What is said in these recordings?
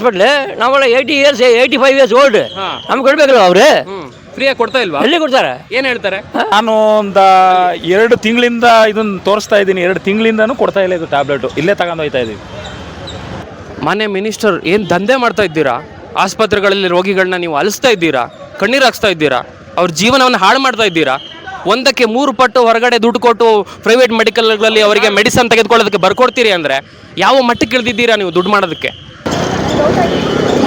Hospital ನಾವೆಲ್ಲ 85 years old. ನಮ್ಗೆ ಕೊಡ್ಬೇಕಲ್ಲ ಅವ್ರು. ಫ್ರೀಯಾಗಿ ಕೊಡ್ತಾ ಇಲ್ವಾ? ಎಲ್ಲಿ ಕೊಡ್ತಾರೆ? ಏನ್ ಹೇಳ್ತಾರೆ? ನಾನು ಒಂದು 2 ತಿಂಗಳಿಂದ ಇದನ್ನ ತೋರಿಸ್ತಾ ಇದ್ದೀನಿ. 2 ತಿಂಗಳಿಂದನೂ ಕೊಡ್ತಾ ಇಲ್ಲ ಇದು ಟ್ಯಾಬ್ಲೆಟು. ಇಲ್ಲೇ ತಗೊಂಡು ಹೋಗ್ತಾ ಇದ್ದೀವಿ. ಮಾನ್ಯ ಮಿನಿಸ್ಟರ್, ಏನು ದಂಧೆ ಮಾಡ್ತಾ ಇದ್ದೀರಾ? ಆಸ್ಪತ್ರೆಗಳಲ್ಲಿ ರೋಗಿಗಳನ್ನ ನೀವು ಅಲಿಸ್ತಾ ಇದ್ದೀರಾ, ಕಣ್ಣೀರು ಹಾಕ್ಸ್ತಾ ಇದ್ದೀರಾ, ಅವ್ರ ಜೀವನವನ್ನು ಹಾಳು ಮಾಡ್ತಾ ಇದ್ದೀರಾ. 1ಕ್ಕೆ 3 ಪಟ್ಟು ಹೊರಗಡೆ ದುಡ್ಡು ಕೊಟ್ಟು ಪ್ರೈವೇಟ್ ಮೆಡಿಕಲ್ಗಳಲ್ಲಿ ಅವರಿಗೆ ಮೆಡಿಸನ್ ತೆಗೆದುಕೊಳ್ಳೋದಕ್ಕೆ ಬರ್ಕೊಡ್ತೀರಿ ಅಂದರೆ ಯಾವ ಮಟ್ಟಕ್ಕೆ ಇಳಿದಿದ್ದೀರಾ ನೀವು ದುಡ್ಡು ಮಾಡೋದಕ್ಕೆ?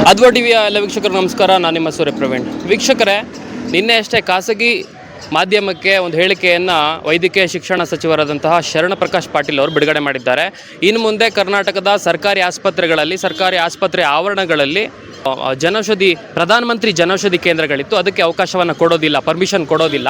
ಅದ್ವಾ ಟಿವಿಯ ಎಲ್ಲ ವೀಕ್ಷಕರು ನಮಸ್ಕಾರ, ನಾನು ನಿಮ್ಮ ಸೂರ್ಯ ಪ್ರವೀಣ್. ವೀಕ್ಷಕರೇ, ನಿನ್ನೆ ಅಷ್ಟೇ ಖಾಸಗಿ ಮಾಧ್ಯಮಕ್ಕೆ ಒಂದು ಹೇಳಿಕೆಯನ್ನು ವೈದ್ಯಕೀಯ ಶಿಕ್ಷಣ ಸಚಿವರಾದಂತಹ ಶರಣಪ್ರಕಾಶ್ ಪಾಟೀಲ್ ಅವರು ಬಿಡುಗಡೆ ಮಾಡಿದ್ದಾರೆ. ಇನ್ನು ಮುಂದೆ ಕರ್ನಾಟಕದ ಸರ್ಕಾರಿ ಆಸ್ಪತ್ರೆಗಳಲ್ಲಿ, ಸರ್ಕಾರಿ ಆಸ್ಪತ್ರೆ ಆವರಣಗಳಲ್ಲಿ ಜನೌಷಧಿ, ಪ್ರಧಾನಮಂತ್ರಿ ಜನೌಷಧಿ ಕೇಂದ್ರಗಳಿತ್ತು, ಅದಕ್ಕೆ ಅವಕಾಶವನ್ನು ಕೊಡೋದಿಲ್ಲ, ಪರ್ಮಿಷನ್ ಕೊಡೋದಿಲ್ಲ.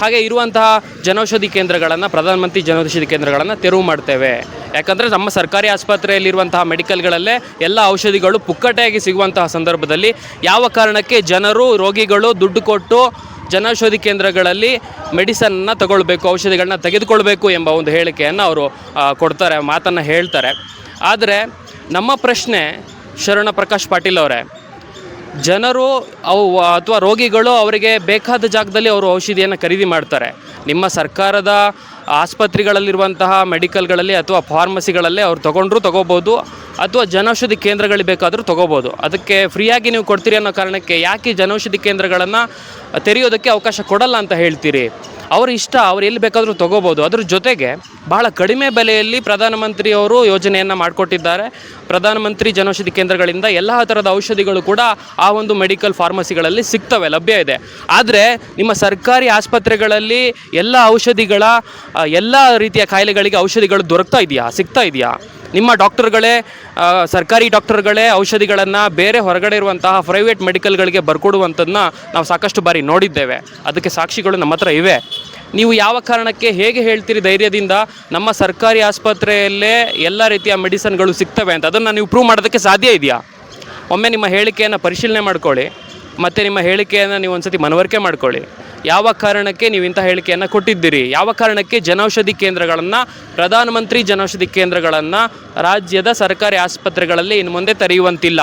ಹಾಗೆ ಇರುವಂತಹ ಜನೌಷಧಿ ಕೇಂದ್ರಗಳನ್ನು, ಪ್ರಧಾನಮಂತ್ರಿ ಜನೌಷಧಿ ಕೇಂದ್ರಗಳನ್ನು ತೆರವು ಮಾಡ್ತೇವೆ. ಯಾಕಂದರೆ ನಮ್ಮ ಸರ್ಕಾರಿ ಆಸ್ಪತ್ರೆಯಲ್ಲಿರುವಂತಹ ಮೆಡಿಕಲ್ಗಳಲ್ಲೇ ಎಲ್ಲ ಔಷಧಿಗಳು ಪುಕ್ಕಟೆಯಾಗಿ ಸಿಗುವಂತಹ ಸಂದರ್ಭದಲ್ಲಿ ಯಾವ ಕಾರಣಕ್ಕೆ ಜನರು, ರೋಗಿಗಳು ದುಡ್ಡು ಕೊಟ್ಟು ಜನೌಷಧಿ ಕೇಂದ್ರಗಳಲ್ಲಿ ಮೆಡಿಸನ್ನ ತಗೊಳ್ಬೇಕು, ಔಷಧಿಗಳನ್ನ ತೆಗೆದುಕೊಳ್ಬೇಕು ಎಂಬ ಒಂದು ಹೇಳಿಕೆಯನ್ನು ಅವರು ಕೊಡ್ತಾರೆ, ಮಾತನ್ನು ಹೇಳ್ತಾರೆ. ಆದರೆ ನಮ್ಮ ಪ್ರಶ್ನೆ ಶರಣಪ್ರಕಾಶ್ ಪಾಟೀಲ್ ಅವರೇ, ಜನರು ಅಥವಾ ರೋಗಿಗಳು ಅವರಿಗೆ ಬೇಕಾದ ಜಾಗದಲ್ಲಿ ಅವರು ಔಷಧಿಯನ್ನು ಖರೀದಿ ಮಾಡ್ತಾರೆ. ನಿಮ್ಮ ಸರ್ಕಾರದ ಆಸ್ಪತ್ರೆಗಳಲ್ಲಿರುವಂತಹ ಮೆಡಿಕಲ್ಗಳಲ್ಲಿ ಅಥವಾ ಫಾರ್ಮಸಿಗಳಲ್ಲೇ ಅವ್ರು ತೊಗೋಬೋದು, ಅಥವಾ ಜನೌಷಧಿ ಕೇಂದ್ರಗಳಿಗೆ ಬೇಕಾದರೂ ತೊಗೋಬೋದು. ಅದಕ್ಕೆ ಫ್ರೀಯಾಗಿ ನೀವು ಕೊಡ್ತೀರಿ ಅನ್ನೋ ಕಾರಣಕ್ಕೆ ಯಾಕೆ ಜನೌಷಧಿ ಕೇಂದ್ರಗಳನ್ನು ತೆರೆಯೋದಕ್ಕೆ ಅವಕಾಶ ಕೊಡಲ್ಲ ಅಂತ ಹೇಳ್ತೀರಿ? ಅವ್ರ ಇಷ್ಟ, ಅವ್ರು ಎಲ್ಲಿ ಬೇಕಾದರೂ ತೊಗೋಬೋದು. ಅದ್ರ ಜೊತೆಗೆ ಬಹಳ ಕಡಿಮೆ ಬೆಲೆಯಲ್ಲಿ ಪ್ರಧಾನಮಂತ್ರಿಯವರು ಯೋಜನೆಯನ್ನು ಮಾಡಿಕೊಟ್ಟಿದ್ದಾರೆ. ಪ್ರಧಾನಮಂತ್ರಿ ಜನೌಷಧಿ ಕೇಂದ್ರಗಳಿಂದ ಎಲ್ಲ ಥರದ ಔಷಧಿಗಳು ಕೂಡ ಆ ಒಂದು ಮೆಡಿಕಲ್ ಫಾರ್ಮಸಿಗಳಲ್ಲಿ ಸಿಗ್ತವೆ, ಲಭ್ಯ ಇದೆ. ಆದರೆ ನಿಮ್ಮ ಸರ್ಕಾರಿ ಆಸ್ಪತ್ರೆಗಳಲ್ಲಿ ಎಲ್ಲ ಔಷಧಿಗಳ, ಎಲ್ಲ ರೀತಿಯ ಕಾಯಿಲೆಗಳಿಗೆ ಔಷಧಿಗಳು ದೊರಕ್ತಾ ಇದೆಯಾ, ಸಿಗ್ತಾ ಇದೆಯಾ? ನಿಮ್ಮ ಡಾಕ್ಟರ್ಗಳೇ, ಸರ್ಕಾರಿ ಡಾಕ್ಟರ್ಗಳೇ ಔಷಧಿಗಳನ್ನು ಬೇರೆ ಹೊರಗಡೆ ಇರುವಂತಹ ಪ್ರೈವೇಟ್ ಮೆಡಿಕಲ್ಗಳಿಗೆ ಬರ್ಕೊಡುವಂಥದ್ದನ್ನ ನಾವು ಸಾಕಷ್ಟು ಬಾರಿ ನೋಡಿದ್ದೇವೆ. ಅದಕ್ಕೆ ಸಾಕ್ಷಿಗಳು ನಮ್ಮ ಹತ್ರ ಇವೆ. ನೀವು ಯಾವ ಕಾರಣಕ್ಕೆ, ಹೇಗೆ ಹೇಳ್ತೀರಿ ಧೈರ್ಯದಿಂದ ನಮ್ಮ ಸರ್ಕಾರಿ ಆಸ್ಪತ್ರೆಯಲ್ಲೇ ಎಲ್ಲ ರೀತಿಯ ಮೆಡಿಸನ್ಗಳು ಸಿಗ್ತವೆ ಅಂತ? ಅದನ್ನು ನೀವು ಪ್ರೂವ್ ಮಾಡೋದಕ್ಕೆ ಸಾಧ್ಯ ಇದೆಯಾ? ಒಮ್ಮೆ ನಿಮ್ಮ ಹೇಳಿಕೆಯನ್ನು ಪರಿಶೀಲನೆ ಮಾಡ್ಕೊಳ್ಳಿ, ಮತ್ತು ನಿಮ್ಮ ಹೇಳಿಕೆಯನ್ನು ನೀವು ಒಂದು ಸತಿ ಮನವರಿಕೆ ಮಾಡ್ಕೊಳ್ಳಿ. ಯಾವ ಕಾರಣಕ್ಕೆ ನೀವು ಇಂಥ ಹೇಳಿಕೆಯನ್ನು ಕೊಟ್ಟಿದ್ದೀರಿ? ಯಾವ ಕಾರಣಕ್ಕೆ ಜನೌಷಧಿ ಕೇಂದ್ರಗಳನ್ನು, ಪ್ರಧಾನಮಂತ್ರಿ ಜನೌಷಧಿ ಕೇಂದ್ರಗಳನ್ನು ರಾಜ್ಯದ ಸರ್ಕಾರಿ ಆಸ್ಪತ್ರೆಗಳಲ್ಲಿ ಇನ್ನು ಮುಂದೆ ತೆರೆಯುವಂತಿಲ್ಲ?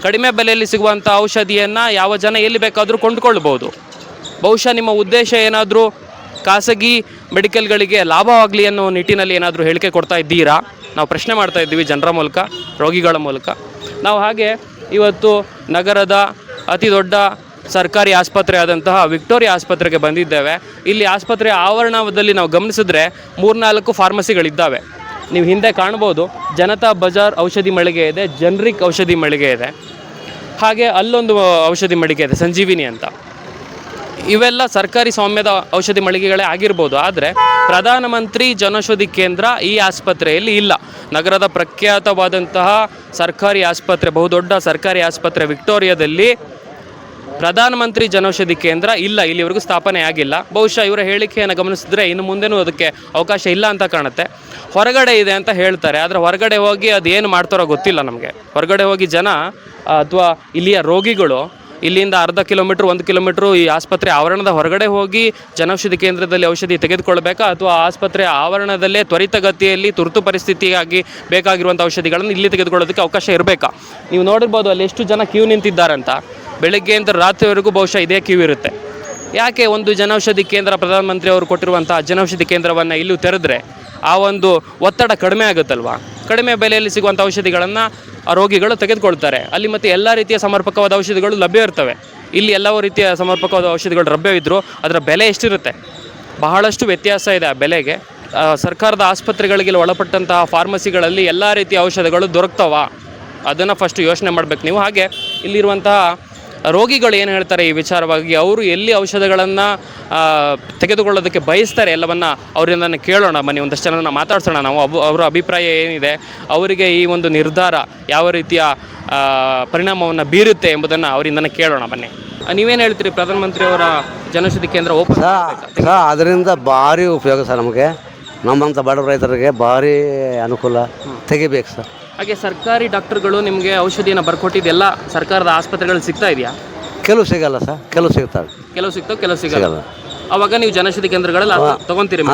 ಕಡಿಮೆ ಬೆಲೆಯಲ್ಲಿ ಸಿಗುವಂಥ ಔಷಧಿಯನ್ನು ಯಾವ ಜನ ಎಲ್ಲಿ ಬೇಕಾದರೂ ಕೊಂಡುಕೊಳ್ಬೋದು. ಬಹುಶಃ ನಿಮ್ಮ ಉದ್ದೇಶ ಏನಾದರೂ ಖಾಸಗಿ ಮೆಡಿಕಲ್ಗಳಿಗೆ ಲಾಭವಾಗಲಿ ಅನ್ನೋ ನಿಟ್ಟಿನಲ್ಲಿ ಏನಾದರೂ ಹೇಳಿಕೆ ಕೊಡ್ತಾ ಇದ್ದೀರಾ? ನಾವು ಪ್ರಶ್ನೆ ಮಾಡ್ತಾ ಇದ್ದೀವಿ ಜನರ ಮೂಲಕ, ರೋಗಿಗಳ ಮೂಲಕ. ನಾವು ಹಾಗೆ ಇವತ್ತು ನಗರದ ಅತಿ ದೊಡ್ಡ ಸರ್ಕಾರಿ ಆಸ್ಪತ್ರೆ ಆದಂತಹ ವಿಕ್ಟೋರಿಯಾ ಆಸ್ಪತ್ರೆಗೆ ಬಂದಿದ್ದೇವೆ. ಇಲ್ಲಿ ಆಸ್ಪತ್ರೆಯ ಆವರಣದಲ್ಲಿ ನಾವು ಗಮನಿಸಿದ್ರೆ 3-4 ಫಾರ್ಮಸಿಗಳಿದ್ದಾವೆ. ನೀವು ಹಿಂದೆ ಕಾಣ್ಬೋದು, ಜನತಾ ಬಜಾರ್ ಔಷಧಿ ಮಳಿಗೆ ಇದೆ, ಜನರಿಕ್ ಔಷಧಿ ಮಳಿಗೆ ಇದೆ, ಹಾಗೆ ಅಲ್ಲೊಂದು ಔಷಧಿ ಮಳಿಗೆ ಇದೆ ಸಂಜೀವಿನಿ ಅಂತ. ಇವೆಲ್ಲ ಸರ್ಕಾರಿ ಸ್ವಾಮ್ಯದ ಔಷಧಿ ಮಳಿಗೆಗಳೇ ಆಗಿರ್ಬೋದು. ಆದರೆ ಪ್ರಧಾನಮಂತ್ರಿ ಜನೌಷಧಿ ಕೇಂದ್ರ ಈ ಆಸ್ಪತ್ರೆಯಲ್ಲಿ ಇಲ್ಲ. ನಗರದ ಪ್ರಖ್ಯಾತವಾದಂತಹ ಸರ್ಕಾರಿ ಆಸ್ಪತ್ರೆ, ಬಹುದೊಡ್ಡ ಸರ್ಕಾರಿ ಆಸ್ಪತ್ರೆ ವಿಕ್ಟೋರಿಯಾದಲ್ಲಿ ಪ್ರಧಾನಮಂತ್ರಿ ಜನೌಷಧಿ ಕೇಂದ್ರ ಇಲ್ಲ, ಇಲ್ಲಿವರೆಗೂ ಸ್ಥಾಪನೆ ಆಗಿಲ್ಲ. ಬಹುಶಃ ಇವರ ಹೇಳಿಕೆಯನ್ನು ಗಮನಿಸಿದ್ರೆ ಇನ್ನು ಮುಂದೆನೂ ಅದಕ್ಕೆ ಅವಕಾಶ ಇಲ್ಲ ಅಂತ ಕಾಣುತ್ತೆ. ಹೊರಗಡೆ ಇದೆ ಅಂತ ಹೇಳ್ತಾರೆ, ಆದರೆ ಹೊರಗಡೆ ಹೋಗಿ ಅದೇನು ಮಾಡ್ತಾರೋ ಗೊತ್ತಿಲ್ಲ ನಮಗೆ. ಹೊರಗಡೆ ಹೋಗಿ ಜನ ಅಥವಾ ಇಲ್ಲಿಯ ರೋಗಿಗಳು ಇಲ್ಲಿಂದ ಅರ್ಧ ಕಿಲೋಮೀಟ್ರ್, 1 ಕಿಲೋಮೀಟ್ರು ಈ ಆಸ್ಪತ್ರೆ ಆವರಣದ ಹೊರಗಡೆ ಹೋಗಿ ಜನೌಷಧಿ ಕೇಂದ್ರದಲ್ಲಿ ಔಷಧಿ ತೆಗೆದುಕೊಳ್ಬೇಕಾ, ಅಥವಾ ಆಸ್ಪತ್ರೆ ಆವರಣದಲ್ಲೇ ತ್ವರಿತಗತಿಯಲ್ಲಿ ತುರ್ತು ಪರಿಸ್ಥಿತಿಯಾಗಿ ಬೇಕಾಗಿರುವಂಥ ಔಷಧಿಗಳನ್ನು ಇಲ್ಲಿ ತೆಗೆದುಕೊಳ್ಳೋದಕ್ಕೆ ಅವಕಾಶ ಇರಬೇಕಾ? ನೀವು ನೋಡಿರ್ಬೋದು ಅಲ್ಲಿ ಎಷ್ಟು ಜನ ಕ್ಯೂ ನಿಂತಿದ್ದಾರಂತ. ಬೆಳಗ್ಗೆಯಿಂದ ರಾತ್ರಿವರೆಗೂ ಬಹುಶಃ ಇದೇ ಕ್ಯೂ ಇರುತ್ತೆ. ಯಾಕೆ ಒಂದು ಜನೌಷಧಿ ಕೇಂದ್ರ, ಪ್ರಧಾನಮಂತ್ರಿ ಅವರು ಕೊಟ್ಟಿರುವಂಥ ಜನೌಷಧಿ ಕೇಂದ್ರವನ್ನು ಇಲ್ಲೂ ತೆರೆದ್ರೆ ಆ ಒಂದು ಒತ್ತಡ ಕಡಿಮೆ ಆಗುತ್ತಲ್ವ? ಕಡಿಮೆ ಬೆಲೆಯಲ್ಲಿ ಸಿಗುವಂಥ ಔಷಧಿಗಳನ್ನು ರೋಗಿಗಳು ತೆಗೆದುಕೊಳ್ತಾರೆ ಅಲ್ಲಿ, ಮತ್ತು ಎಲ್ಲ ರೀತಿಯ ಸಮರ್ಪಕವಾದ ಔಷಧಿಗಳು ಲಭ್ಯ ಇರ್ತವೆ. ಇಲ್ಲಿ ಎಲ್ಲ ರೀತಿಯ ಸಮರ್ಪಕವಾದ ಔಷಧಿಗಳು ಲಭ್ಯವಿದ್ದರೂ ಅದರ ಬೆಲೆ ಎಷ್ಟಿರುತ್ತೆ? ಬಹಳಷ್ಟು ವ್ಯತ್ಯಾಸ ಇದೆ ಆ ಬೆಲೆಗೆ. ಸರ್ಕಾರದ ಆಸ್ಪತ್ರೆಗಳಿಗೆ ಒಳಪಟ್ಟಂತಹ ಫಾರ್ಮಸಿಗಳಲ್ಲಿ ಎಲ್ಲ ರೀತಿಯ ಔಷಧಿಗಳು ದೊರಕ್ತವ? ಅದನ್ನು ಫಸ್ಟ್ ಯೋಚನೆ ಮಾಡಬೇಕು ನೀವು. ಹಾಗೆ ಇಲ್ಲಿರುವಂತಹ ರೋಗಿಗಳು ಏನು ಹೇಳ್ತಾರೆ ಈ ವಿಚಾರವಾಗಿ, ಅವರು ಎಲ್ಲಿ ಔಷಧಗಳನ್ನು ತೆಗೆದುಕೊಳ್ಳೋದಕ್ಕೆ ಬಯಸ್ತಾರೆ ಎಲ್ಲವನ್ನು ಅವರಿಂದ ಕೇಳೋಣ ಬನ್ನಿ. ಒಂದಷ್ಟು ಜನನ ಮಾತಾಡ್ಸೋಣ ನಾವು. ಅವರ ಅಭಿಪ್ರಾಯ ಏನಿದೆ, ಅವರಿಗೆ ಈ ಒಂದು ನಿರ್ಧಾರ ಯಾವ ರೀತಿಯ ಪರಿಣಾಮವನ್ನು ಬೀರುತ್ತೆ ಎಂಬುದನ್ನು ಅವರಿಂದನೇ ಕೇಳೋಣ ಬನ್ನಿ. ನೀವೇನು ಹೇಳ್ತೀರಿ? ಪ್ರಧಾನಮಂತ್ರಿ ಅವರ ಜನೌಷಧಿ ಕೇಂದ್ರ ಓಪನ್ ಅದರಿಂದ ಭಾರಿ ಉಪಯೋಗ ಸರ್. ನಮಗೆ ನಮ್ಮಂಥ ಬಡ ರೈತರಿಗೆ ಭಾರಿ ಅನುಕೂಲ, ತೆಗಿಬೇಕು ಸರ್. ಹಾಗೆ ಸರ್ಕಾರಿ ಡಾಕ್ಟರ್ಗಳು ನಿಮಗೆ ಔಷಧಿಯನ್ನು ಬರ್ಕೊಟ್ಟಿದ್ದೆಲ್ಲ ಸರ್ಕಾರದ ಆಸ್ಪತ್ರೆಗಳಲ್ಲಿ ಸಿಗ್ತಾ ಇದೆಯಾ? ಕೆಲವು ಸಿಗಲ್ಲ ಸರ್, ಕೆಲವು ಸಿಗ್ತವೆ. ಕೆಲವು ಸಿಗ್ತಾವೆ, ಕೆಲವು ಸಿಗಲ್ಲ. ಅವಾಗ ನೀವು ಜನೌಷಧಿ ಕೇಂದ್ರಗಳಲ್ಲಿ ತಗೊಂತೀರಿ.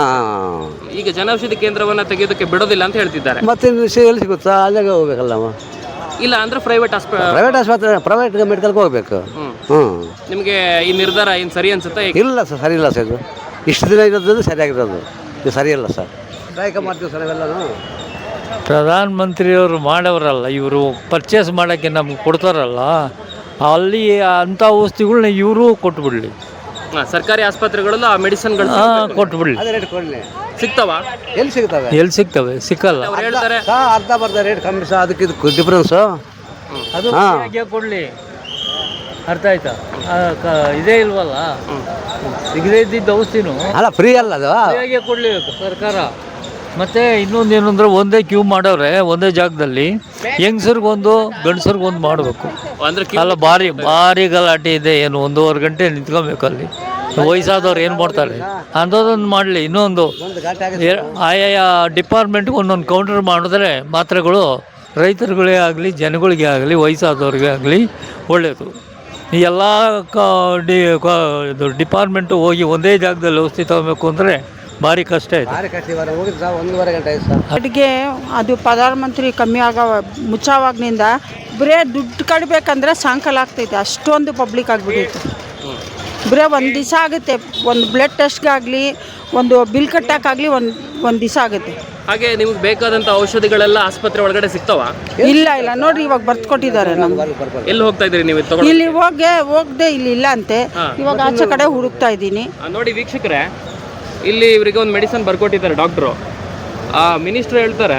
ಈಗ ಜನೌಷಧಿ ಕೇಂದ್ರವನ್ನು ತೆಗೆಯೋದಕ್ಕೆ ಬಿಡೋದಿಲ್ಲ ಅಂತ ಹೇಳ್ತಿದ್ದಾರೆ. ಮತ್ತೆ ಎಲ್ಲಿ ಸಿಗುತ್ತಾ? ಅಲ್ಲಿಗೆ ಹೋಗ್ಬೇಕಲ್ಲ ನಾವು. ಇಲ್ಲ ಅಂದ್ರೆ ಪ್ರೈವೇಟ್ ಪ್ರೈವೇಟ್ ಆಸ್ಪತ್ರೆ ಪ್ರೈವೇಟ್ ಮೆಡಿಕಲ್ಗೆ ಹೋಗ್ಬೇಕು. ಹ್ಞೂ ನಿಮಗೆ ಈ ನಿರ್ಧಾರ ಏನು ಸರಿ ಅನ್ಸುತ್ತೆ? ಇಲ್ಲ ಸರ್, ಸರಿ ಇಲ್ಲ ಸರ್. ಇದು ಇಷ್ಟು ದಿನ ಇರೋದು ಸರಿಯಾಗಿರೋದು ಇದು ಸರಿ ಇಲ್ಲ ಸರ್. ಕಾಯಕ ಮಾಡ್ತೀವಿ ಸರ್ ನಾವೆಲ್ಲನೂ. ಪ್ರಧಾನ ಮಂತ್ರಿಯವರು ಮಾಡವ್ರಲ್ಲ, ಇವರು ಪರ್ಚೇಸ್ ಮಾಡೋಕ್ಕೆ ನಮ್ಗೆ ಕೊಡ್ತಾರಲ್ಲ, ಅಲ್ಲಿ ಅಂಥ ಔಷಧಿಗಳ್ನ ಇವರು ಕೊಟ್ಬಿಡ್ಲಿ. ಸರ್ಕಾರಿ ಆಸ್ಪತ್ರೆಗಳಲ್ಲೂ ಆ ಮೆಡಿಸಿನ್ಗಳು ಕೊಟ್ಬಿಡ್ಲಿ. ಅದೇ ರೇಟ್ ಕೊಡಲಿ. ಸಿಗ್ತಾವ? ಎಲ್ಲಿ ಸಿಗ್ತವೆ? ಎಲ್ಲಿ ಸಿಗ್ತವೆ? ಸಿಕ್ಕಲ್ಲ. ಅವ್ರು ಹೇಳ್ತಾರೆ ಅರ್ಧ ಬರ್ಧ ರೇಟ್ ಕಮ್ಮಿ ಸರ್, ಅದಕ್ಕೆ ಇದಕ್ಕೆ ಡಿಫ್ರೆನ್ಸು. ಅದು ಕೊಡಲಿ. ಅರ್ಥ ಆಯ್ತಾ? ಇದೇ ಇಲ್ವಲ್ಲ, ಸಿಗದೇ ಇದ್ದಿದ್ದು ಔಷಧಿನೂ ಅಲ್ಲ, ಫ್ರೀ ಅಲ್ಲ ಅದು. ಹೇಗೆ ಕೊಡಲಿ ಸರ್ಕಾರ. ಮತ್ತು ಇನ್ನೊಂದು ಏನಂದ್ರೆ ಒಂದೇ ಕ್ಯೂ ಮಾಡವ್ರೆ ಒಂದೇ ಜಾಗದಲ್ಲಿ, ಹೆಂಗಸರಿಗೊಂದು ಗಂಡಸರಿಗೊಂದು ಮಾಡಬೇಕು. ಅಂದ್ರೆ ಅಲ್ಲ, ಭಾರಿ ಗಲಾಟೆ ಇದೆ. ಏನು 1.5 ಗಂಟೆ ನಿಂತ್ಕೊಬೇಕು ಅಲ್ಲಿ. ವಯಸ್ಸಾದವ್ರು ಏನು ಮಾಡ್ತಾರೆ ಅಂಥದ್ದೊಂದು ಮಾಡಲಿ. ಇನ್ನೊಂದು ಆಯಾ ಡಿಪಾರ್ಟ್ಮೆಂಟ್ಗೆ ಒಂದೊಂದು ಕೌಂಟರ್ ಮಾಡಿದ್ರೆ ಮಾತ್ರೆಗಳು ರೈತರುಗಳೇ ಆಗಲಿ ಜನಗಳಿಗೆ ಆಗಲಿ ವಯಸ್ಸಾದವ್ರಿಗೆ ಆಗಲಿ ಒಳ್ಳೆಯದು. ಎಲ್ಲ ಇದು ಡಿಪಾರ್ಟ್ಮೆಂಟು ಹೋಗಿ ಒಂದೇ ಜಾಗದಲ್ಲಿ ಔಷಧಿ ತಗೋಬೇಕು ಅಂದರೆ ಭಾರಿ ಕಷ್ಟ ಇದೆ. ಹೋಗಿದ್ದು ಸರ್ 1.5 ಗಂಟೆ ಆಯ್ತು ಸರ್. ಅಡುಗೆ ಅದು ಪ್ರಧಾನಮಂತ್ರಿ ಕಮ್ಮಿ ಆಗೋ ಮುಚ್ಚಾವಾಗ್ನಿಂದ ಬರೇ ದುಡ್ಡು ಕಟ್ಟಬೇಕಂದ್ರೆ ಸಾಯಂಕಾಲ ಆಗ್ತೈತೆ, ಅಷ್ಟೊಂದು ಪಬ್ಲಿಕ್ ಆಗಿಬಿಟ್ಟೈತೆ. ಬರೇ ಒಂದು ದಿವಸ ಆಗುತ್ತೆ, ಒಂದು ಬ್ಲಡ್ ಟೆಸ್ಟ್ಗಾಗಲಿ ಒಂದು ಬಿಲ್ ಕಟ್ಟೋಕ್ಕಾಗಲಿ ಒಂದು ದಿವಸ ಆಗುತ್ತೆ. ಹಾಗೆ ನಿಮ್ಗೆ ಬೇಕಾದಂಥ ಔಷಧಿಗಳೆಲ್ಲ ಆಸ್ಪತ್ರೆ ಒಳಗಡೆ ಸಿಗ್ತಾವ? ಇಲ್ಲ ನೋಡ್ರಿ, ಇವಾಗ ಬರ್ದು ಕೊಟ್ಟಿದ್ದಾರೆ ನಮ್ಗೆ. ಎಲ್ಲಿ ಹೋಗ್ತಾ ಇದ್ದೀರಿ ನೀವು ತಗೊಂಡು? ಇಲ್ಲಿ ಹೋಗದೆ ಇಲ್ಲಿ ಇಲ್ಲ ಅಂತೆ, ಇವಾಗ ಆಚೆ ಕಡೆ ಹುಡುಕ್ತಾ ಇದ್ದೀನಿ. ನೋಡಿ ವೀಕ್ಷಕರೇ, ಇಲ್ಲಿ ಇವರಿಗೆ ಒಂದು ಮೆಡಿಸನ್ ಬರ್ಕೊಟ್ಟಿದ್ದಾರೆ ಡಾಕ್ಟ್ರು. ಆ ಮಿನಿಸ್ಟ್ರು ಹೇಳ್ತಾರೆ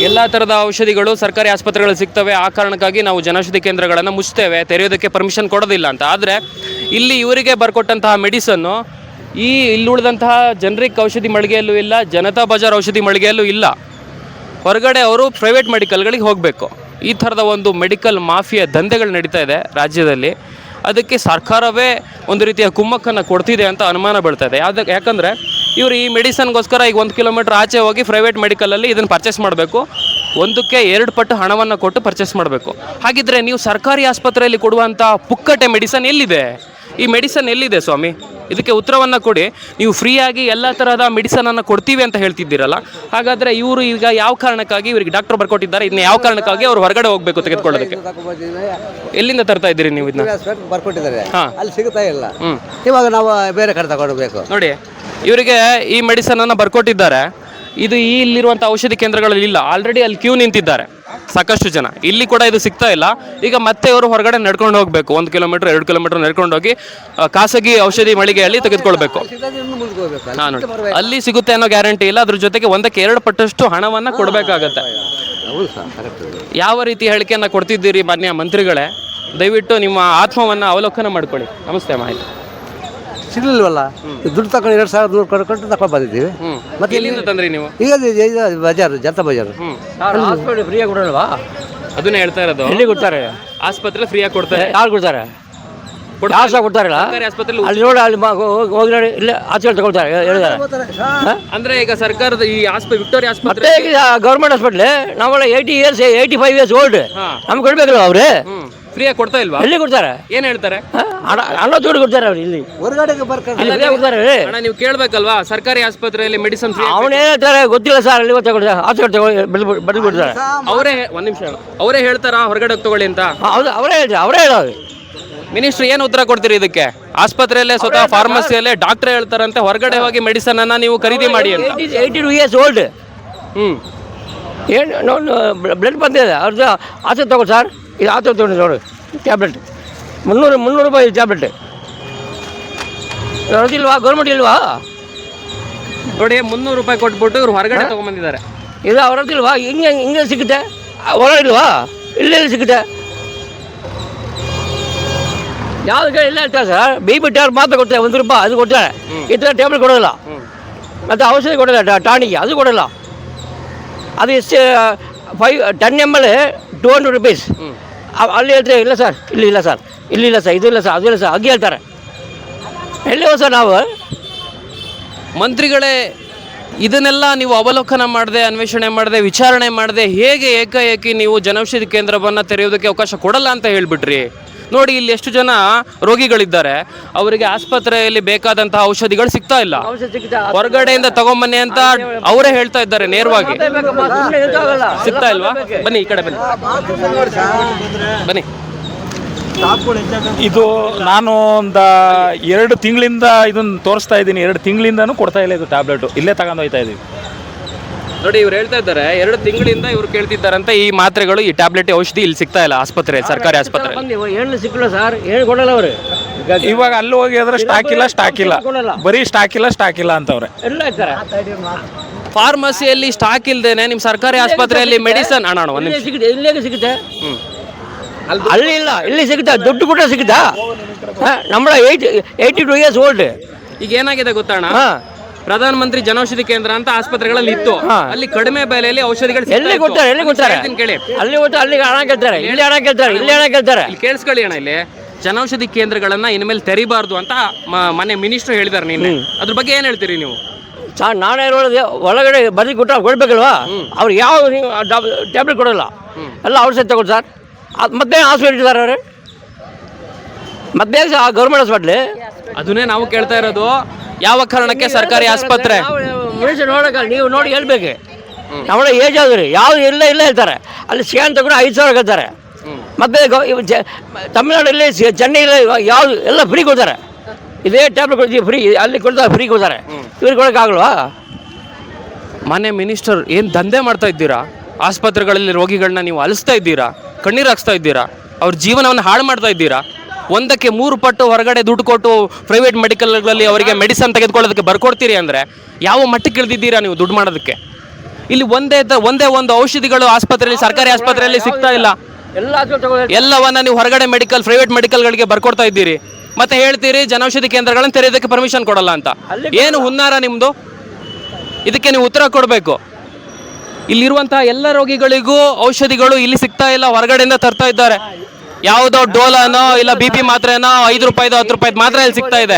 ಎಲ್ಲ ಥರದ ಔಷಧಿಗಳು ಸರ್ಕಾರಿ ಆಸ್ಪತ್ರೆಗಳು ಸಿಗ್ತವೆ, ಆ ಕಾರಣಕ್ಕಾಗಿ ನಾವು ಜನೌಷಧಿ ಕೇಂದ್ರಗಳನ್ನು ಮುಚ್ತೇವೆ, ತೆರೆಯೋದಕ್ಕೆ ಪರ್ಮಿಷನ್ ಕೊಡೋದಿಲ್ಲ ಅಂತ. ಆದರೆ ಇಲ್ಲಿ ಇವರಿಗೆ ಬರ್ಕೊಟ್ಟಂತಹ ಮೆಡಿಸನ್ನು ಇಲ್ಲಿ ಉಳಿದಂತಹ ಜನರಿಕ್ ಔಷಧಿ ಮಳಿಗೆಯಲ್ಲೂ ಇಲ್ಲ, ಜನತಾ ಬಜಾರ್ ಔಷಧಿ ಮಳಿಗೆಯಲ್ಲೂ ಇಲ್ಲ. ಹೊರಗಡೆ ಅವರು ಪ್ರೈವೇಟ್ ಮೆಡಿಕಲ್ಗಳಿಗೆ ಹೋಗಬೇಕು. ಈ ಥರದ ಒಂದು ಮೆಡಿಕಲ್ ಮಾಫಿಯಾ ದಂಧೆಗಳು ನಡೀತಾ ಇದೆ ರಾಜ್ಯದಲ್ಲಿ. ಅದಕ್ಕೆ ಸರ್ಕಾರವೇ ಒಂದು ರೀತಿಯ ಕುಮ್ಮಕ್ಕನ್ನು ಕೊಡ್ತಿದೆ ಅಂತ ಅನುಮಾನ ಬೀಳ್ತಾ ಇದೆ. ಯಾಕಂದರೆ ಇವರು ಈ ಮೆಡಿಸನ್ಗೋಸ್ಕರ ಈಗ 1 ಕಿಲೋಮೀಟ್ರ್ ಆಚೆ ಹೋಗಿ ಪ್ರೈವೇಟ್ ಮೆಡಿಕಲಲ್ಲಿ ಇದನ್ನು ಪರ್ಚೇಸ್ ಮಾಡಬೇಕು, ಒಂದಕ್ಕೆ 2 ಪಟ್ಟು ಹಣವನ್ನು ಕೊಟ್ಟು ಪರ್ಚೇಸ್ ಮಾಡಬೇಕು. ಹಾಗಿದ್ರೆ ನೀವು ಸರ್ಕಾರಿ ಆಸ್ಪತ್ರೆಯಲ್ಲಿ ಕೊಡುವಂಥ ಪುಕ್ಕಟೆ ಮೆಡಿಸನ್ ಎಲ್ಲಿದೆ? ಈ ಮೆಡಿಸನ್ ಎಲ್ಲಿದೆ ಸ್ವಾಮಿ? ಇದಕ್ಕೆ ಉತ್ತರವನ್ನು ಕೊಡಿ. ನೀವು ಫ್ರೀಯಾಗಿ ಎಲ್ಲ ತರಹದ ಮೆಡಿಸನನ್ನು ಕೊಡ್ತೀವಿ ಅಂತ ಹೇಳ್ತಿದ್ದೀರಲ್ಲ, ಹಾಗಾದರೆ ಇವರು ಈಗ ಯಾವ ಕಾರಣಕ್ಕಾಗಿ ಇವರಿಗೆ ಡಾಕ್ಟರ್ ಬರ್ಕೊಟ್ಟಿದ್ದಾರೆ, ಇದನ್ನ ಯಾವ ಕಾರಣಕ್ಕಾಗಿ ಅವರು ಹೊರಗಡೆ ಹೋಗಬೇಕು ತೆಗೆದುಕೊಳ್ಳೋದಕ್ಕೆ? ಎಲ್ಲಿಂದ ತರ್ತಾ ಇದ್ದೀರಿ ನೀವು ಇದನ್ನ? ಬರ್ಕೊಟ್ಟಿದ್ದಾರೆ, ಅಲ್ಲಿ ಸಿಗ್ತಾ ಇಲ್ಲ. ಇವಾಗ ನಾವು ಬೇರೆ ಕಡೆ ತಗೊಳ್ಬೇಕು. ನೋಡಿ, ಇವರಿಗೆ ಈ ಮೆಡಿಸನನ್ನು ಬರ್ಕೊಟ್ಟಿದ್ದಾರೆ. ಇದು ಇಲ್ಲಿರುವಂಥ ಔಷಧಿ ಕೇಂದ್ರಗಳಲ್ಲಿ ಇಲ್ಲ. ಆಲ್ರೆಡಿ ಅಲ್ಲಿ ಕ್ಯೂ ನಿಂತಿದ್ದಾರೆ ಸಾಕಷ್ಟು ಜನ. ಇಲ್ಲಿ ಕೂಡ ಇದು ಸಿಗ್ತಾ ಇಲ್ಲ. ಈಗ ಮತ್ತೆ ಇವರು ಹೊರಗಡೆ ನಡ್ಕೊಂಡು ಹೋಗಬೇಕು, 1 ಕಿಲೋಮೀಟ್ರ್ 2 ಕಿಲೋಮೀಟ್ರ್ ನಡ್ಕೊಂಡು ಹೋಗಿ ಖಾಸಗಿ ಔಷಧಿ ಮಳಿಗೆಯಲ್ಲಿ ತೆಗೆದುಕೊಳ್ಬೇಕು. ನೋಡಿ, ಅಲ್ಲಿ ಸಿಗುತ್ತೆ ಅನ್ನೋ ಗ್ಯಾರಂಟಿ ಇಲ್ಲ. ಅದ್ರ ಜೊತೆಗೆ 1ಕ್ಕೆ 2 ಪಟ್ಟಷ್ಟು ಹಣವನ್ನು ಕೊಡಬೇಕಾಗತ್ತೆ. ಯಾವ ರೀತಿ ಹೇಳಿಕೆಯನ್ನು ಕೊಡ್ತಿದ್ದೀರಿ ಮಾನ್ಯ ಮಂತ್ರಿಗಳೇ? ದಯವಿಟ್ಟು ನಿಮ್ಮ ಆತ್ಮವನ್ನು ಅವಲೋಕನ ಮಾಡ್ಕೊಳ್ಳಿ. ನಮಸ್ತೆ. ಮಾಹಿತಿ ಸಿಗ್ಲಿಲ್ವಲ್ಲ, ದುಡ್ಡು ತಗೊಂಡು 2,100 ಕೊಟ್ಟು ತಗೊಂಡು ಬಂದಿದ್ದೀವಿ. ಮತ್ತೆ ಎಲ್ಲಿಂದ ತಂದ್ರಿ ನೀವು? ಈಗ ಬಜಾರು, ಜನತಾ ಬಜಾರು. ಹಾಸ್ಪಿಟಲ್ ಫ್ರೀಯಾಗಿ ಕೊಡಲ್ವಾ? ಅದನ್ನೇ ಹೇಳ್ತಾ ಇರೋದು. ಎಲ್ಲಿ ಕೊಡ್ತಾರೆ? ಆಸ್ಪತ್ರೆ ಫ್ರೀಯಾಗಿ ಕೊಡ್ತಾರೆ. ಯಾರು ಕೊಡ್ತಾರೆ? ಕೊಡ್ತಾರಲ್ಲ ಆಸ್ಪತ್ರೆ ಅಲ್ಲಿ ನೋಡಿ, ಅಲ್ಲಿ ಹೋಗಿ ನೋಡಿ, ಇಲ್ಲೇ ಆಚೆ ತಗೊಳ್ತಾರೆ ಹೇಳಿದ್ದಾರೆ. ಅಂದ್ರೆ ಈಗ ಸರ್ಕಾರದ ಈ ವಿಕ್ಟೋರಿಯಾ ಆಸ್ಪತ್ರೆ ಮತ್ತೆ ಈಗ ಗೌರ್ಮೆಂಟ್ ಹಾಸ್ಪಿಟ್ಲ್ ನಾವೆಲ್ಲ 80 years 85 years ಓಲ್ಡ್, ನಮ್ಗೆ ಕೊಡ್ಬೇಕಲ್ಲ ಅವ್ರೆ. ಫ್ರೀಯಾಗಿ ಕೊಡ್ತಾ ಇಲ್ವಾ? ಎಲ್ಲಿ ಕೊಡ್ತಾರೆ? ಏನ್ ಹೇಳ್ತಾರೆ? ಹಣ ದುಡ್ಡು ಕೊಡ್ತಾರೆ ಅವ್ರು. ಇಲ್ಲಿ ಹೊರಗಡೆಗೆ ಬರ್ತಾರೆ, ಕೊಡ್ತಾರೆ. ಅಣ್ಣ, ನೀವು ಕೇಳ್ಬೇಕಲ್ವಾ ಸರ್ಕಾರಿ ಆಸ್ಪತ್ರೆಯಲ್ಲಿ ಮೆಡಿಸಿನ್ ಫ್ರೀ? ಅವನು ಏನ್ ಹೇಳ್ತಾರೆ ಗೊತ್ತಿಲ್ಲ ಸರ್. ಅಲ್ಲಿ ತಗೊಳ್ತಾರೆ, ಆಚೆ ಬಡ್ಡಿ ಕೊಡ್ತಾರೆ. ಅವರೇ ಒಂದ್ ನಿಮಿಷ, ಅವರೇ ಹೇಳ್ತಾರಾ ಹೊರಗಡೆ ತಗೊಳ್ಳಿ ಅಂತ? ಹೌದು, ಅವರೇ ಹೇಳೋದು. ಮಿನಿಸ್ಟ್ರು ಏನು ಉತ್ತರ ಕೊಡ್ತೀರಿ ಇದಕ್ಕೆ? ಆಸ್ಪತ್ರೆಯಲ್ಲೇ ಸ್ವತಃ ಫಾರ್ಮಸಿಯಲ್ಲೇ ಡಾಕ್ಟರ್ ಹೇಳ್ತಾರಂತೆ ಹೊರಗಡೆ ಹೋಗಿ ಮೆಡಿಸನ್ ಅನ್ನ ನೀವು ಖರೀದಿ ಮಾಡಿ ಅಂತ. 82 years ಓಲ್ಡ್. ಏನು ಬ್ಲಡ್ ಬಂದಿದೆ ಅವ್ರದ್ದು. ಆಚೆ ತಗೊಳ್ಳಿ ಸರ್, ಇದು ಆಚೆ ತಗೊಂಡು ನೋಡಿ ಟ್ಯಾಬ್ಲೆಟ್ 300 ರೂಪಾಯಿ ಟ್ಯಾಬ್ಲೆಟ್. ಇಲ್ವಾ? ಗೌರ್ಮೆಂಟ್ ಇಲ್ವಾ? ನೋಡಿ, 300 ರೂಪಾಯಿ ಕೊಟ್ಬಿಟ್ಟು ಇವ್ರು ಹೊರಗಡೆ ತಗೊಂಡ್ಬಂದಿದ್ದಾರೆ. ಇದು ಅವ್ರದ್ದಿಲ್ವಾ? ಹಿಂಗೆ ಸಿಗುತ್ತೆ ಹೊರ ಇಲ್ವಾ? ಇಲ್ಲೆಲ್ಲಿ ಸಿಗುತ್ತೆ? ಯಾವ್ದು ಇಲ್ಲ ಹೇಳ್ತಾರೆ ಸರ್. BP ಟ್ಯಾಬ್ಲೆಟ್ ಮಾತ್ರ ಕೊಡ್ತಾರೆ, 1 ರೂಪಾಯಿ ಅದು ಕೊಡ್ತಾರೆ. ಈ ಥರ ಟ್ಯಾಬ್ಲೆಟ್ ಕೊಡೋಲ್ಲ. ಮತ್ತು ಔಷಧಿ ಕೊಡೋಲ್ಲ, ಟಾನಿಗೆ ಅದು ಕೊಡೋಲ್ಲ. ಅದು ಎಷ್ಟು 10 ml 200 rupees. ಅಲ್ಲಿ ಹೇಳ್ತಾರೆ ಇಲ್ಲ ಸರ್, ಇಲ್ಲಿ ಇಲ್ಲ ಸರ್, ಇಲ್ಲಿ ಇಲ್ಲ ಸರ್, ಇದು ಇಲ್ಲ ಸರ್, ಅದು ಇಲ್ಲ ಸರ್, ಹಾಗೆ ಹೇಳ್ತಾರೆ. ಎಲ್ಲಿ ಸರ್ ನಾವು? ಮಂತ್ರಿಗಳೇ, ಇದನ್ನೆಲ್ಲ ನೀವು ಅವಲೋಕನ ಮಾಡದೆ, ಅನ್ವೇಷಣೆ ಮಾಡದೆ, ವಿಚಾರಣೆ ಮಾಡದೆ ಹೇಗೆ ಏಕಾಏಕಿ ನೀವು ಜನೌಷಧಿ ಕೇಂದ್ರವನ್ನು ತೆರೆಯೋದಕ್ಕೆ ಅವಕಾಶ ಕೊಡಲ್ಲ ಅಂತ ಹೇಳಿಬಿಟ್ರಿ? ನೋಡಿ ಇಲ್ಲಿ ಎಷ್ಟು ಜನ ರೋಗಿಗಳಿದ್ದಾರೆ, ಅವರಿಗೆ ಆಸ್ಪತ್ರೆಯಲ್ಲಿ ಬೇಕಾದಂತಹ ಔಷಧಿಗಳು ಸಿಗ್ತಾ ಇಲ್ಲ. ಹೊರಗಡೆಯಿಂದ ತಗೊಂಬನ್ನಿ ಅಂತ ಅವರೇ ಹೇಳ್ತಾ ಇದ್ದಾರೆ ನೇರವಾಗಿ. ಸಿಗ್ತಾ ಇಲ್ವಾ? ಬನ್ನಿ ಈ ಕಡೆ ಬನ್ನಿ, ಬನ್ನಿ. ಇದು ನಾನು ಒಂದು 2 ತಿಂಗಳಿಂದ ಇದನ್ನು ತೋರಿಸ್ತಾ ಇದ್ದೀನಿ. 2 ತಿಂಗಳಿಂದನೂ ಕೊಡ್ತಾ ಇಲ್ಲ ಇದು ಟ್ಯಾಬ್ಲೆಟು, ಇಲ್ಲೇ ತಗೊಂಡು ಹೋಗ್ತಾ ಇದ್ದೀವಿ. ನೋಡಿ ಇವ್ರು ಹೇಳ್ತಾ ಇದ್ದಾರೆ 2 ತಿಂಗಳಿಂದ ಇವ್ರು ಕೇಳ್ತಿದ್ದಾರಂತೆ ಈ ಮಾತ್ರೆಗಳು, ಈ ಟ್ಯಾಬ್ಲೆಟ್, ಔಷಧಿ ಇಲ್ಲಿ ಸಿಗ್ತಾ ಇಲ್ಲ ಆಸ್ಪತ್ರೆ, ಸರ್ಕಾರಿ ಆಸ್ಪತ್ರೆ. ಏನು ಸಿಕ್ಕಿಲ್ಲ ಸರ್, ಏನು ಕೊಡಲ್ಲ ಅವರು. ಇವಾಗ ಅಲ್ಲಿ ಹೋಗಿ ಅದ್ರ ಸ್ಟಾಕ್ ಇಲ್ಲ, ಬರೀ ಸ್ಟಾಕ್ ಇಲ್ಲ ಅಂತವ್ರೆ. ಎಲ್ಲ ಇರ್ತಾರೆ. ಫಾರ್ಮಸಿಯಲ್ಲಿ ಸ್ಟಾಕ್ ಇಲ್ದೇನೆ ನಿಮ್ಮ ಸರ್ಕಾರಿ ಆಸ್ಪತ್ರೆಯಲ್ಲಿ ಮೆಡಿಸನ್ ಅಣ್ಣ ಒಂದು ನಿಮಿಷ. ಸಿಗುತ್ತೆ, ಇಲ್ಲೇ ಸಿಗುತ್ತೆ. ಅಲ್ಲಿ ಇಲ್ಲ, ಇಲ್ಲಿ ಸಿಗುತ್ತಾ, ದುಡ್ಡು ಕೂಡ ಸಿಗುತ್ತಾ? ನಮ್ಮ 82 years ಓಲ್ಡ್. ಈಗ ಏನಾಗಿದೆ ಗೊತ್ತಣ್ಣ, ಪ್ರಧಾನ ಮಂತ್ರಿ ಜನೌಷಧಿ ಕೇಂದ್ರ ಅಂತ ಆಸ್ಪತ್ರೆಗಳಲ್ಲಿ ಇತ್ತು, ಅಲ್ಲಿ ಕಡಿಮೆ ಬೆಲೆಯಲ್ಲಿ ಔಷಧಿಗಳು ಎಲ್ಲಿ ಕೊಡ್ತಾರೆ ಕೇಳಿ. ಅಲ್ಲಿ ಹೋಗ್ತಾರೆ, ಅಲ್ಲಿಗೆ ಹಣ ಕೇಳ್ತಾರೆ, ಇಲ್ಲಿ ಹಣ ಕೇಳ್ತಾರೆ. ಇಲ್ಲಿ ಕೇಳಿಸ್ಕೊಳ್ಳಿ ಅಣ್ಣ, ಇಲ್ಲಿ ಜನೌಷಧಿ ಕೇಂದ್ರಗಳನ್ನ ಇನ್ಮೇಲೆ ತೆರಿಬಾರ್ದು ಅಂತ ಮೊನ್ನೆ ಮಿನಿಸ್ಟರ್ ಹೇಳಿದಾರೆ ನಿನ್ನೆ. ಅದ್ರ ಬಗ್ಗೆ ಏನ್ ಹೇಳ್ತೀರಿ ನೀವು? ನಾನೇ ನೋಡಿದೆ, ಒಳಗಡೆ ಬರೀ ಕೊಡ್ಬೇಕಲ್ವಾ, ಅವ್ರು ಯಾವ ಟ್ಯಾಬ್ಲೆಟ್ ಕೊಡೋಲ್ಲ, ಎಲ್ಲ ಔಷಧಿ ತಗೊಳ್ಳಿ ಸರ್. ಅದು ಮತ್ತೆ ಹಾಸ್ಪಿಟಲ್ ಇದ್ದಾರೆ ಅವರು, ಮತ್ತೆ ಗೌರ್ಮೆಂಟ್ ಹಾಸ್ಪಿಟ್ಲ್. ಅದನ್ನೇ ನಾವು ಕೇಳ್ತಾ ಇರೋದು, ಯಾವ ಕಾರಣಕ್ಕೆ ಸರ್ಕಾರಿ ಆಸ್ಪತ್ರೆ ಮನುಷ್ಯ ನೋಡೋಕೆ ನೀವು ನೋಡಿ ಹೇಳ್ಬೇಕು. ನಮ್ಮ ಏಜ್ ಆದ್ರಿ ಯಾವ್ದು ಇಲ್ಲ ಹೇಳ್ತಾರೆ, ಅಲ್ಲಿ ಸ್ಕ್ಯಾನ್ ತಗೊಂಡು 5,000 ಕೇಳ್ತಾರೆ. ಮತ್ತೆ ತಮಿಳ್ನಾಡಲ್ಲಿ ಚೆನ್ನೈಲಿ ಯಾವ್ದು ಎಲ್ಲ ಫ್ರೀ ಕೊಡ್ತಾರೆ, ಇದೇ ಟ್ಯಾಬ್ಲೆಟ್ ಕೊಡ್ತೀವಿ ಫ್ರೀ, ಅಲ್ಲಿ ಕೊಡ್ತಾರೆ ಫ್ರೀ ಕೊಡ್ತಾರೆ. ಇವ್ರಿಗೆ ಕೊಡೋಕ್ಕಾಗಲ್ವಾ? ಮೊನ್ನೆ ಮಿನಿಸ್ಟರ್ ಏನು ದಂಧೆ ಮಾಡ್ತಾ ಇದ್ದೀರಾ? ಆಸ್ಪತ್ರೆಗಳಲ್ಲಿ ರೋಗಿಗಳನ್ನ ನೀವು ಅಲಿಸ್ತಾ ಇದ್ದೀರಾ, ಕಣ್ಣೀರು ಹಾಕ್ಸ್ತಾ ಇದ್ದೀರಾ, ಅವ್ರ ಜೀವನವನ್ನು ಹಾಳು ಮಾಡ್ತಾ ಇದ್ದೀರಾ. 1ಕ್ಕೆ 3 ಪಟ್ಟು ಹೊರಗಡೆ ದುಡ್ಡು ಕೊಟ್ಟು ಪ್ರೈವೇಟ್ ಮೆಡಿಕಲ್ಗಳಲ್ಲಿ ಅವರಿಗೆ ಮೆಡಿಸನ್ ತೆಗೆದುಕೊಳ್ಳೋದಕ್ಕೆ ಬರ್ಕೊಡ್ತೀರಿ ಅಂದರೆ ಯಾವ ಮಟ್ಟಕ್ಕೆ ಇಳಿದಿದ್ದೀರಾ ನೀವು ದುಡ್ಡು ಮಾಡೋದಕ್ಕೆ? ಇಲ್ಲಿ ಒಂದೇ ಒಂದು ಔಷಧಿಗಳು ಆಸ್ಪತ್ರೆಯಲ್ಲಿ, ಸರ್ಕಾರಿ ಆಸ್ಪತ್ರೆಯಲ್ಲಿ ಸಿಗ್ತಾ ಇಲ್ಲ. ಎಲ್ಲವನ್ನ ನೀವು ಹೊರಗಡೆ ಪ್ರೈವೇಟ್ ಮೆಡಿಕಲ್ಗಳಿಗೆ ಬರ್ಕೊಡ್ತಾ ಇದ್ದೀರಿ, ಮತ್ತೆ ಹೇಳ್ತೀರಿ ಜನೌಷಧಿ ಕೇಂದ್ರಗಳನ್ನು ತೆರೆಯೋದಕ್ಕೆ ಪರ್ಮಿಷನ್ ಕೊಡಲ್ಲ ಅಂತ. ಏನು ಹುನ್ನಾರ ನಿಮ್ಮದು? ಇದಕ್ಕೆ ನೀವು ಉತ್ತರ ಕೊಡಬೇಕು. ಇಲ್ಲಿರುವಂತಹ ಎಲ್ಲ ರೋಗಿಗಳಿಗೂ ಔಷಧಿಗಳು ಇಲ್ಲಿ ಸಿಗ್ತಾ ಇಲ್ಲ, ಹೊರಗಡೆಯಿಂದ ತರ್ತಾ ಇದ್ದಾರೆ. ಯಾವುದೋ ಡೋಲಾನೋ ಇಲ್ಲ BP ಮಾತ್ರೆನೋ 5 ರೂಪಾಯಿದು 10 ರೂಪಾಯಿದು ಮಾತ್ರ ಇಲ್ಲಿ ಸಿಗ್ತಾ ಇದೆ.